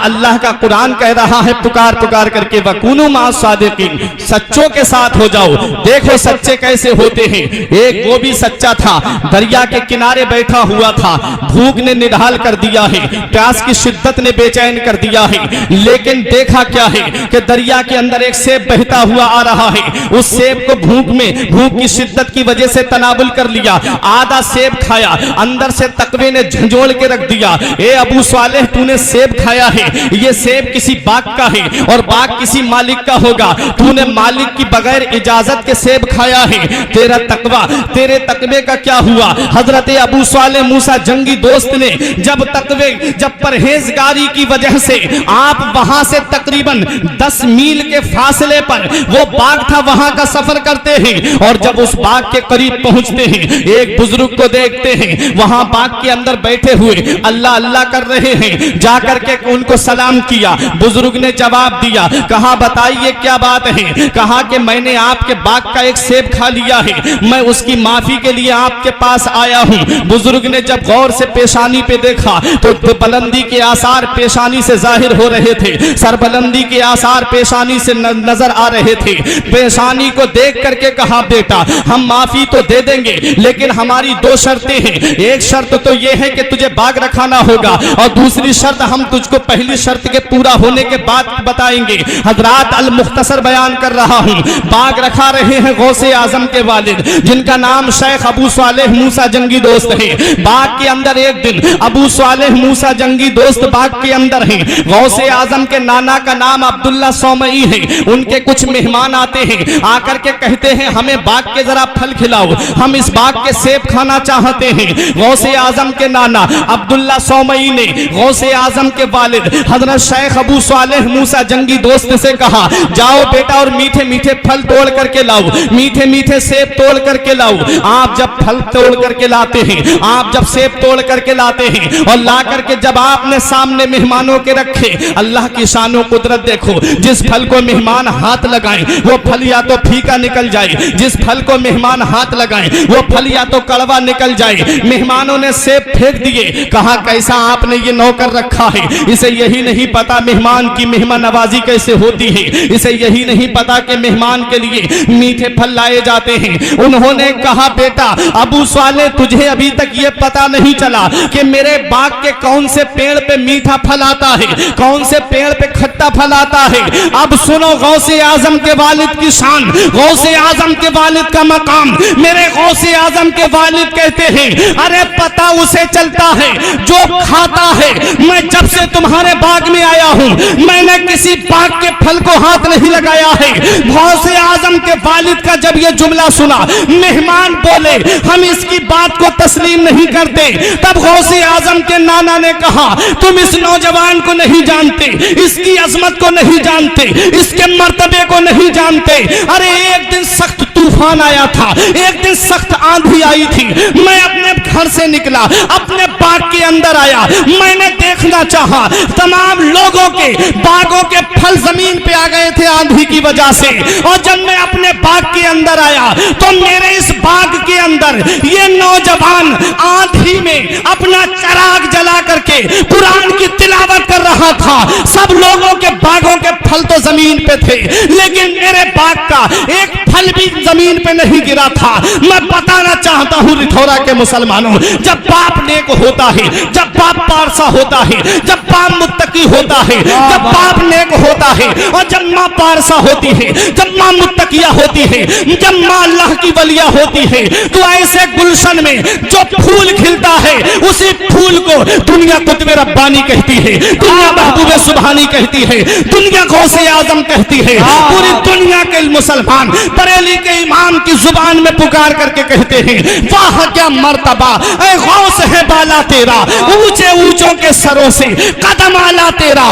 اللہ کا قرآن کہہ رہا ہے پکار پکار کر کے وَكُونُوا مَعَ الصَّادِقِينَ، سچوں کے ساتھ ہو جاؤ۔ دیکھو سچے کیسے ہوتے ہیں۔ ایک وہ بھی سچا تھا، دریا کے کنارے بیٹھا ہوا تھا، بھوک نے نڈھال کر دیا ہے، پیاس کی شدت نے بے چین کر دیا ہے، لیکن دیکھا کیا ہے کہ دریا کے اندر ایک سیب بہتا ہوا آ رہا ہے۔ اس سیب کو بھوک کی شدت کی وجہ سے تناول کر لیا، آدھا سیب کھایا، اندر سے تقوی نے جھنجھوڑ کے رکھ دیا، اے ابو صالح تو نے سیب کھایا ہے، یہ سیب کسی باغ کا ہے اور باغ کسی مالک کا ہوگا، تو نے مالک کی بغیر اجازت کے سیب کھایا ہے، تیرا تقوی، تیرے تقوی کا کیا ہوا؟ حضرت ابو صالح موسیٰ جنگی دوست نے جب پرہیزگاری کی وجہ سے آپ وہاں سے تقریباً 10 میل کے فاصلے پر وہ باغ تھا، وہاں کا سفر کرتے ہیں، اور جب اس باغ کے قریب پہنچتے ہیں ایک بزرگ کو دیکھتے ہیں وہاں باغ کے اندر بیٹھے ہوئے اللہ اللہ کر رہے ہیں۔ جا کر کے ان کو سلام کیا، بزرگ نے جواب دیا، کہا بتائیے کیا بات ہے؟ کہا کہ میں نے آپ کے باغ کا ایک سیب کھا لیا ہے، میں اس کی معافی کے لیے آپ کے پاس آیا ہوں۔ بزرگ نے جب غور سے پیشانی پہ دیکھا تو بلندی کے آثار پیشانی سے ظاہر ہو رہے تھے، سربلندی کے آثار پیشانی سے نظر آ رہے تھے۔ پیشانی کو دیکھ کر کے کہا بیٹا ہم معافی تو دے دیں گے لیکن ہماری 2 شرطیں ہیں، ایک شرط تو یہ ہے کہ تجھے باغ رکھانا ہوگا اور دوسری شرط ہم تجھ کو پہلی شرط کے پورا ہونے کے بعد بتائیں گے۔ حضرات المختصر بیان کر رہا ہوں، باغ رکھا رہے ہیں غوث اعظم کے والد جن کا نام شیخ ابو صالح موسیٰ جنگی دوست ہے۔ باغ کے اندر ایک دن ابو صالح موسیٰ جنگی دوست باغ کے اندر ہیں، غوث اعظم کے نانا کا نام عبداللہ صومعی ہے، ان کے کچھ مہمان آتے ہیں، آ کر کے کہتے ہیں ہمیں باغ کے ذرا پھل کھلاؤ، ہم اس باغ کے سیب کھانا چاہتے ہیں۔ غوث اعظم کے نانا عبداللہ صومعی نے غوث اعظم کے والد حضرت شیخ ابو صالح موسیٰ جنگی دوست سے کہا جاؤ بیٹا اور میٹھے میٹھے پھل توڑ کر کے لاؤ، میٹھے میٹھے سیب توڑ کر کے لاؤ۔ آپ جب پھل توڑ کر کے لاتے ہیں، آپ جب سیب توڑ کر کے لاتے ہیں اور لا کر کے جب آپ نے سامنے مہمانوں کے رکھے، اللہ کی شان و قدرت دیکھو، جس پھل کو مہمان ہاتھ لگائیں وہ پھل یا تو پھیکا نکل جائے، جس پھل کو مہمان ہاتھ لگائیں وہ پھل یا تو کڑوا نکل جائے۔ مہمانوں نے سیب پھینک دیے، کہا کیسا آپ نے یہ نوکر رکھا ہے، اسے یہی نہیں پتا مہمان کی مہمان نوازی کیسے ہوتی ہے، اسے یہی نہیں پتا کہ مہمان کے لیے میٹھے پھل لائے جاتے ہیں۔ انہوں نے کہا بیٹا ابو صالح تجھے ابھی تک یہ پتا نہیں چلا کہ میرے باغ کے کون سے پیڑ پہ میٹھا پھل آتا ہے، کون سے پیڑ پہ کھٹا پھل آتا ہے۔ اب سنو غوث اعظم کے والد کی شان، غوث اعظم کے والد کا مقام۔ میرے غوث اعظم کے والد کہتے ہیں ارے پتا اسے چلتا ہے جو کھاتا ہے، میں جب سے تمہارے باغ میں آیا ہوں میں نے کسی باغ کے پھل کو ہاتھ نہیں لگایا ہے۔ غوث اعظم کے والد کا جب یہ جملہ سنا مہمان بولے ہم اس کی بات کو تسلیم نہیں کرتے، تب غوث اعظم کے نانا نے کہا تم اس نوجوان کو نہیں جانتے، اس کی عظمت کو نہیں جانتے، اس کے مرتبے کو نہیں جانتے۔ ارے ایک دن سخت طوفان آیا تھا، ایک دن سخت آندھی آئی تھی، میں اپنے گھر سے نکلا، اپنے باغ کے اندر آیا، میں نے دیکھنا چاہا تمام لوگوں کے باغوں کے پھل زمین پہ آ گئے تھے آندھی کی وجہ سے، اور جب میں اپنے باغ کے اندر آیا تو میرے اس باغ کے اندر یہ نوجوان آندھی میں اپنا چراغ جلا کر کے قرآن کی تلاوت کر رہا تھا۔ سب لوگوں کے باغوں کے پھل تو زمین پہ تھے لیکن میرے باغ کا ایک پھل بھی زمین پہ نہیں گرا تھا۔ میں بتانا چاہتا ہوں رٹھورا کے مسلمانوں، جب باپ نیک ہوتا ہے، جب باپ پارسا ہوتا ہے، جب باپ متقی ہوتا ہے، جب باپ نیک ہوتا ہے اور جب ماں پارسا ہوتی ہے، جب ماں متقیہ ہوتی ہے، جب ماں اللہ کی ولیہ ہوتی ہے، تو ایسے گلشن میں جو پھول کھلتا ہے اسی پھول کو دنیا قطب ربانی کہتی ہے، دنیا محبوب سبحانی کہتی ہے، دنیا غوث اعظم کہتی ہے۔ پوری دنیا کے مسلمان بریلی کے امام کی زبان میں پکار کر کے کہتے ہیں واہ کیا مرتبہ اے غوث ہے بالا تیرا، اونچے اونچوں کے سروں سے قدم آلا تیرا،